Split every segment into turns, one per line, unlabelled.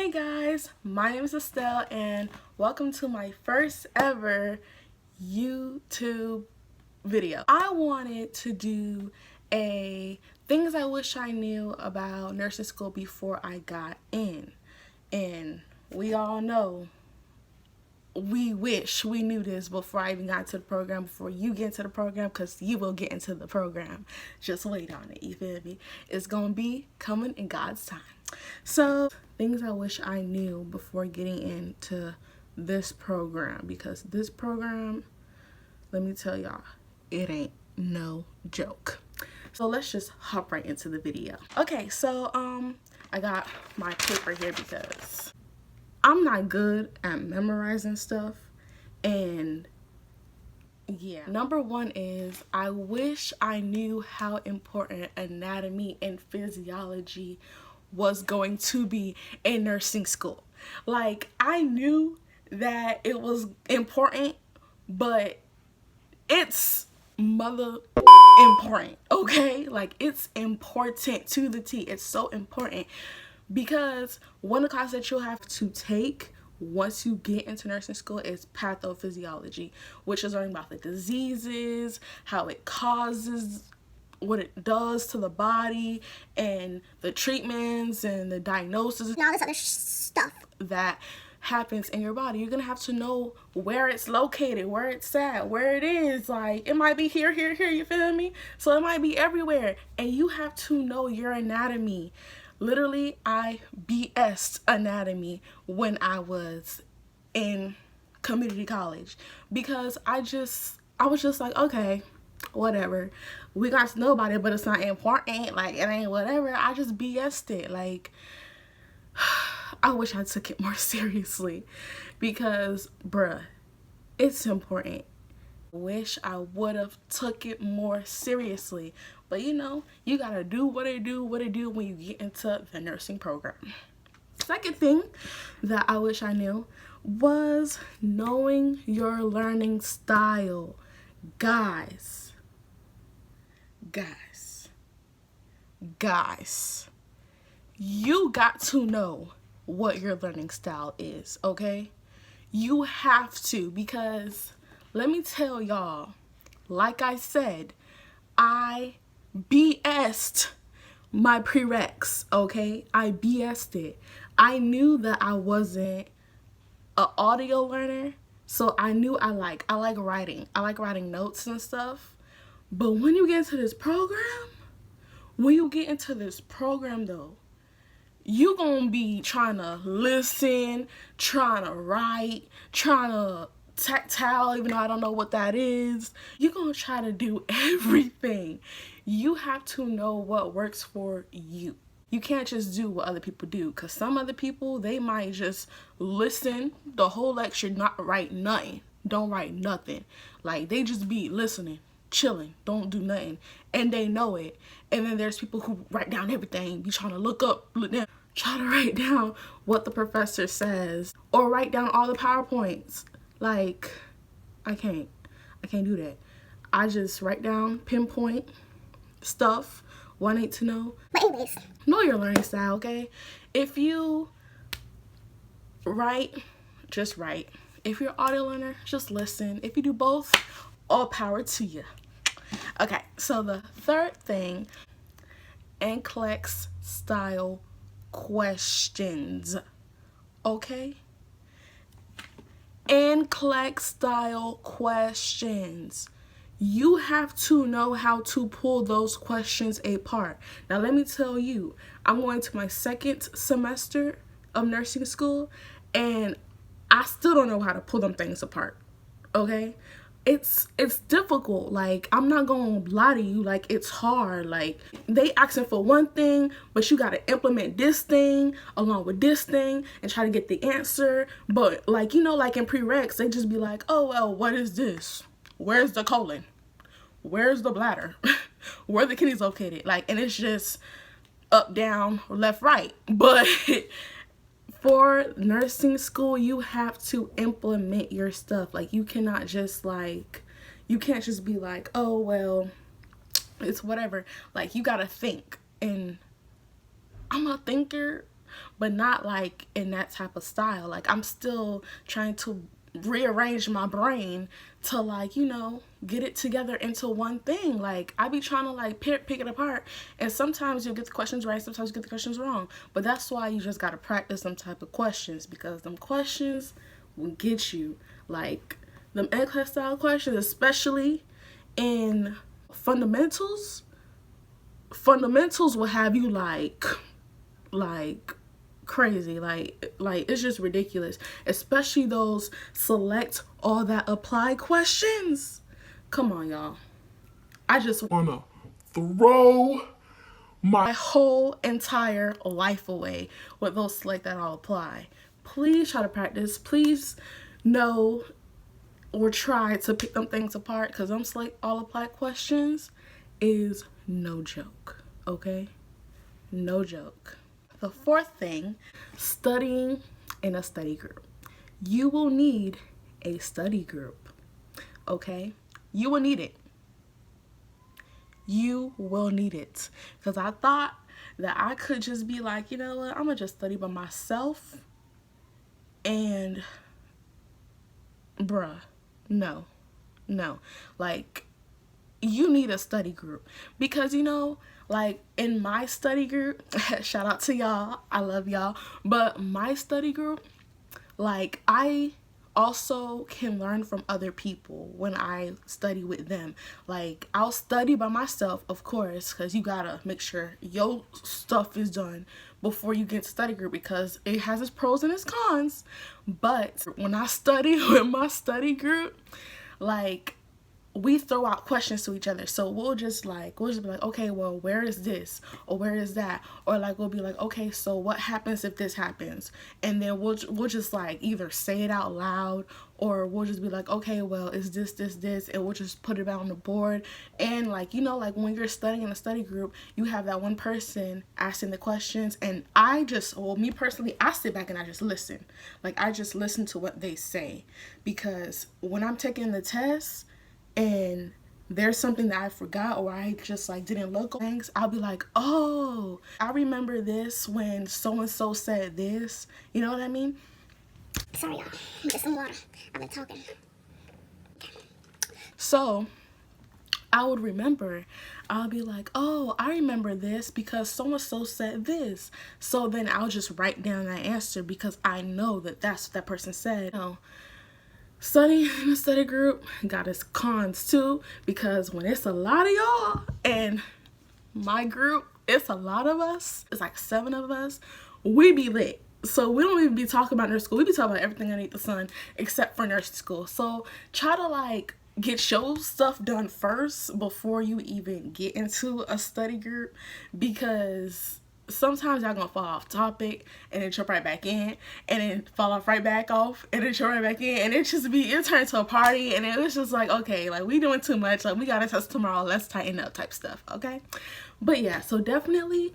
Hey guys, my name is Estelle and welcome to my first ever YouTube video. I wanted to do a things I wish I knew about nursing school before I got in. And we all know we wish we knew this before I even got into the program, before you get into the program, because you will get into the program. Just wait on it, you feel me? It's gonna be coming in God's time. So, things I wish I knew before getting into this program, because this program, let me tell y'all, it ain't no joke. So let's just hop right into the video. Okay, so I got my paper here because I'm not good at memorizing stuff, and yeah. Number one is I wish I knew how important anatomy and physiology was going to be in nursing school. Like, I knew that it was important, but it's mother important, okay? Like, it's important to the T. It's so important because one of the classes that you'll have to take once you get into nursing school is pathophysiology, which is learning about the diseases, how it causes, what it does to the body, and the treatments and the diagnosis and all this other stuff that happens in your body. You're gonna have to know where it's located, where it's at, where it is. Like, it might be here, here, here, you feel me? So it might be everywhere, and you have to know your anatomy. Literally, I BS'd anatomy when I was in community college because I was just like, okay, whatever, we got to know about it, but it's not important, like, it ain't whatever. I just BS'd it. Like, I wish I took it more seriously because, bruh, it's important. Wish I would have took it more seriously, but you know, you gotta do what it do when you get into the nursing program. Second thing that I wish I knew was knowing your learning style. Guys, you got to know what your learning style is, okay? You have to, because let me tell y'all, like I said, I BS'd my prereqs, okay? I BS'd it. I knew that I wasn't an audio learner, so I knew I like writing. I like writing notes and stuff. But when you get into this program, though, you gonna be trying to listen, trying to write, trying to tactile, even though I don't know what that is. You're gonna try to do everything. You have to know what works for you. You can't just do what other people do, because some other people, they might just listen the whole lecture, not write nothing. Don't write nothing. Like, they just be listening, chilling, don't do nothing, and they know it. And then there's people who write down everything, be trying to look down, try to write down what the professor says, or write down all the PowerPoints. Like, I can't do that. I just write down, pinpoint stuff, what I need to know. But anyways, know your learning style, okay? If you write, just write. If you're an audio learner, just listen. If you do both, all power to you. Okay, so the third thing, NCLEX style questions, okay? NCLEX style questions. You have to know how to pull those questions apart. Now, let me tell you, I'm going to my second semester of nursing school, and I still don't know how to pull them things apart, okay? It's difficult. Like, I'm not gonna lie to you, like, it's hard. Like, they asking for one thing, but you gotta implement this thing along with this thing and try to get the answer. But, like, you know, like in prereqs, they just be like, oh, well, what is this? Where's the colon? Where's the bladder? Where are the kidneys located? Like, and it's just up, down, left, right. But for nursing school, you have to implement your stuff. Like, you cannot just you can't just be like, oh, well, it's whatever. Like, you gotta think. And I'm a thinker, but not like in that type of style. Like I'm still trying to rearrange my brain to like, you know, get it together into one thing. Like I be trying to like pick it apart, and sometimes you'll get the questions right, sometimes you get the questions wrong, but that's why you just got to practice some type of questions, because them questions will get you. Like them ed class style questions, especially in fundamentals will have you like crazy. Like it's just ridiculous, especially those select all that apply questions. Come on, y'all. I just wanna throw my whole entire life away with those select that all apply. Please try to practice. Please know or try to pick them things apart, because them select all apply questions is no joke, okay? No joke. The fourth thing, studying in a study group. You will need a study group, okay? You will need it. You will need it. Because I thought that I could just be like, you know what, I'm going to just study by myself. And, bruh, no. Like, you need a study group. Because, you know, like in my study group, shout out to y'all, I love y'all, but my study group, like I also can learn from other people when I study with them. Like I'll study by myself, of course, because you gotta make sure your stuff is done before you get to study group, because it has its pros and its cons. But when I study with my study group, like we throw out questions to each other. So we'll just be like, okay, well, where is this? Or where is that? Or like, we'll be like, okay, so what happens if this happens? And then we'll just like either say it out loud, or we'll just be like, okay, well, is this, and we'll just put it out on the board. And like, you know, like when you're studying in a study group, you have that one person asking the questions, and me personally, I sit back and I just listen. Like I just listen to what they say, because when I'm taking the test, and there's something that I forgot, or I just like didn't look things, I'll be like, oh, I remember this when so-and-so said this. You know what I mean?
Sorry, y'all. Get some water. I've been talking.
So I would remember. I'll be like, oh, I remember this because so-and-so said this. So then I'll just write down that answer, because I know that that's what that person said. You know, studying in a study group got its cons too, because when it's a lot of y'all, and my group, it's a lot of us, it's like 7 of us, we be lit. So we don't even be talking about nursing school, we be talking about everything underneath the sun except for nursing school. So try to like get your stuff done first before you even get into a study group, because sometimes y'all gonna fall off topic and then jump right back in, and then fall off right back off and then jump right back in, and it turns to a party, and it was just like, okay, like we doing too much, like we got a test tomorrow, let's tighten up type stuff, okay? But yeah, so definitely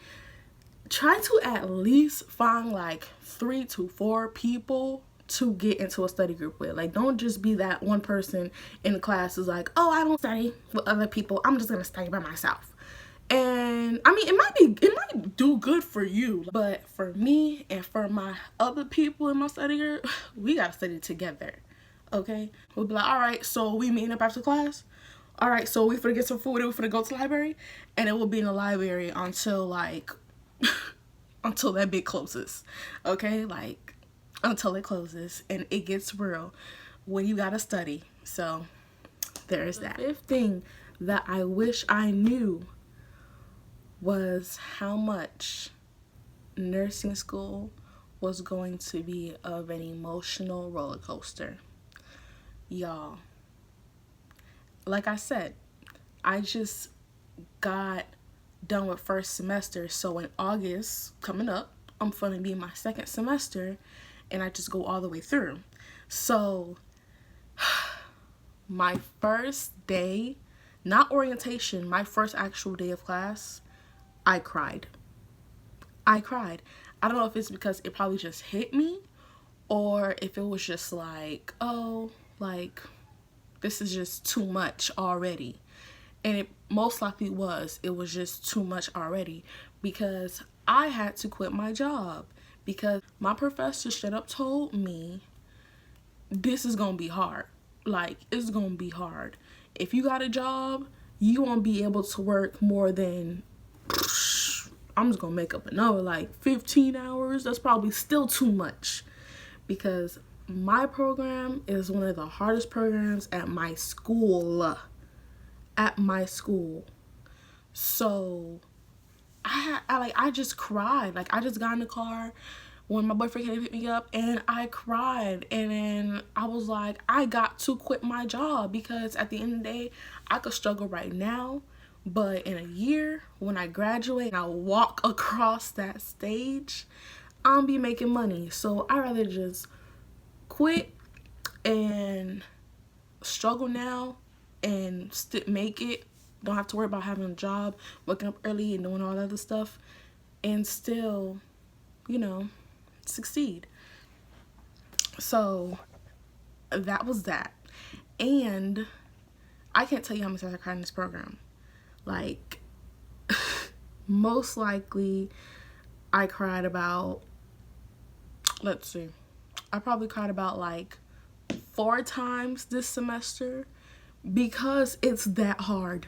try to at least find like 3 to 4 people to get into a study group with. Like don't just be that one person in the class who's like, oh, I don't study with other people, I'm just gonna study by myself. And I mean, it might do good for you, but for me and for my other people in my study group, we gotta study together, okay? We'll be like, all right, so we meeting up after class? All right, so we finna get some food and we finna go to the library? And it will be in the library until like, until that bit closes, okay? Like, until it closes and it gets real when you gotta study. So there's that. The 5th thing that I wish I knew was how much nursing school was going to be of an emotional roller coaster. Y'all, like I said, I just got done with first semester, so in August coming up, I'm gonna be in my 2nd semester, and I just go all the way through. So my first day, not orientation, my first actual day of class, I cried. I don't know if it's because it probably just hit me, or if it was just like, oh, like this is just too much already. And it most likely was. It was just too much already, because I had to quit my job because my professor straight up told me this is gonna be hard. Like, it's gonna be hard. If you got a job, you won't be able to work more than, I'm just gonna make up a number, like 15 hours. That's probably still too much, because my program is one of the hardest programs at my school. So I just cried. Like, I just got in the car when my boyfriend came to pick me up, and I cried. And then I was like, I got to quit my job, because at the end of the day, I could struggle right now, but in a year, when I graduate and I walk across that stage, I'll be making money. So I'd rather just quit and struggle now and make it. Don't have to worry about having a job, waking up early and doing all that other stuff, and still, you know, succeed. So that was that. And I can't tell you how many times I cried in this program. Like, most likely I cried about, let's see, I probably cried about like 4 times this semester, because it's that hard.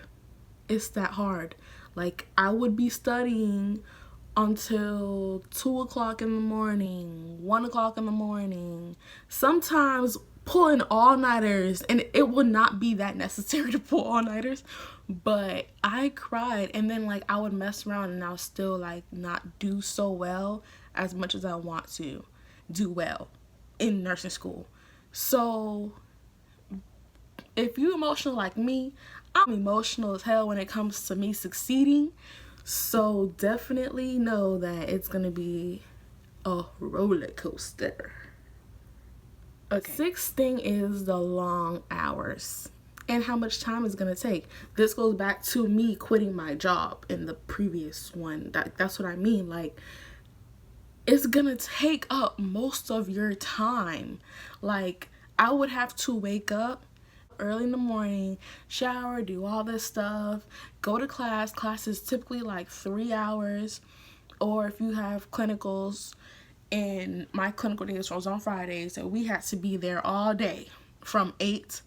It's that hard. Like, I would be studying until 2 o'clock in the morning, 1 o'clock in the morning, sometimes pulling all-nighters, and it would not be that necessary to pull all-nighters, but I cried. And then, like, I would mess around and I'll still, like, not do so well as much as I want to do well in nursing school. So if you emotional like me, I'm emotional as hell when it comes to me succeeding. So definitely know that it's gonna be a roller coaster. Okay. 6th thing is the long hours and how much time it's gonna take. This goes back to me quitting my job in the previous one. That's what I mean. Like, it's gonna take up most of your time. Like, I would have to wake up early in the morning, shower, do all this stuff, go to class. Class is typically like 3 hours, or if you have clinicals, and my clinical days was on Fridays, so we had to be there all day from 8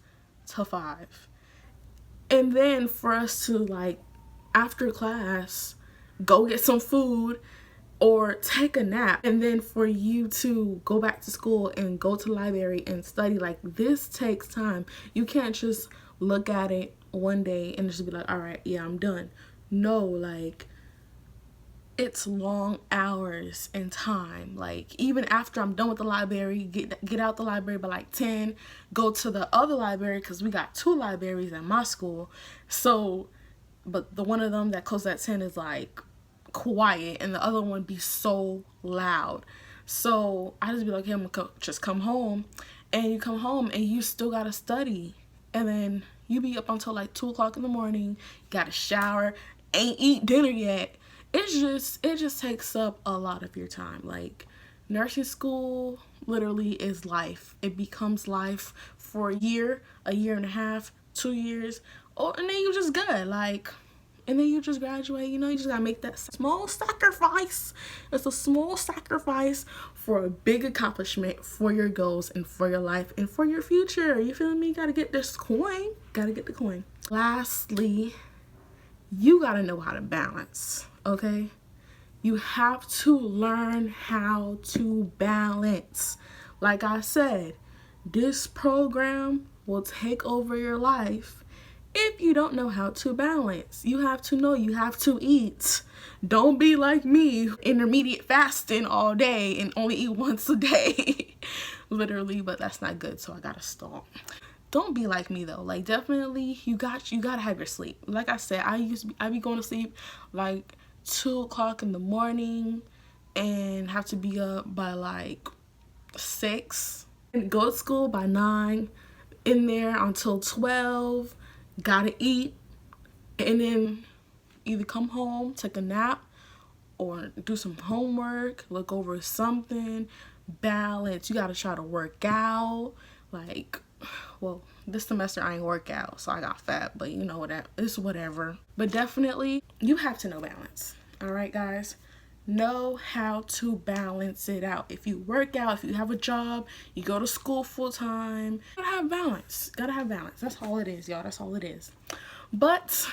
to 5. And then for us to, like, after class, go get some food or take a nap, and then for you to go back to school and go to the library and study, like, this takes time. You can't just look at it one day and just be like, all right, yeah, I'm done. No, like, it's long hours and time. Like, even after I'm done with the library, get out the library by like 10, go to the other library, because we got 2 libraries at my school. So, but the one of them that closes at 10 is like quiet, and the other one be so loud. So I just be like, hey, I'm gonna just come home. And you come home and you still gotta study, and then you be up until like 2 o'clock in the morning, gotta shower, ain't eat dinner yet. It just takes up a lot of your time. Like, nursing school literally is life. It becomes life for a year and a half, 2 years, and then you just good. Like, and then you just graduate. You know, you just gotta make that small sacrifice. It's a small sacrifice for a big accomplishment for your goals and for your life and for your future. You feel me? Gotta get this coin. Gotta get the coin. Lastly, you gotta know how to balance. Okay, you have to learn how to balance. Like I said, this program will take over your life if you don't know how to balance. You have to know you have to eat. Don't be like me, intermediate fasting all day and only eat once a day. Literally, but that's not good, so I gotta stop. Don't be like me though. Like, definitely you gotta have your sleep. Like I said, I be going to sleep like 2 o'clock in the morning and have to be up by like 6 and go to school by 9, in there until 12, gotta eat, and then either come home, take a nap, or do some homework, look over something. Balance. You gotta try to work out. Like, well, this semester I ain't work out, so I got fat, but you know what, it's whatever. But definitely, you have to know balance. All right, guys, know how to balance it out. If you work out, if you have a job, you go to school full time, gotta have balance. Gotta have balance. That's all it is, y'all. That's all it is. But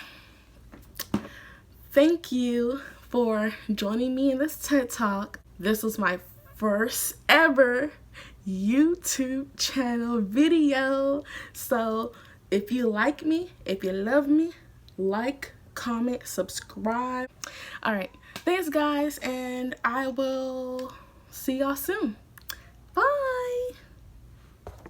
thank you for joining me in this TED Talk. This was my first ever YouTube channel video. So if you like me, if you love me, like, comment, subscribe. All right, thanks guys, and I will see y'all soon.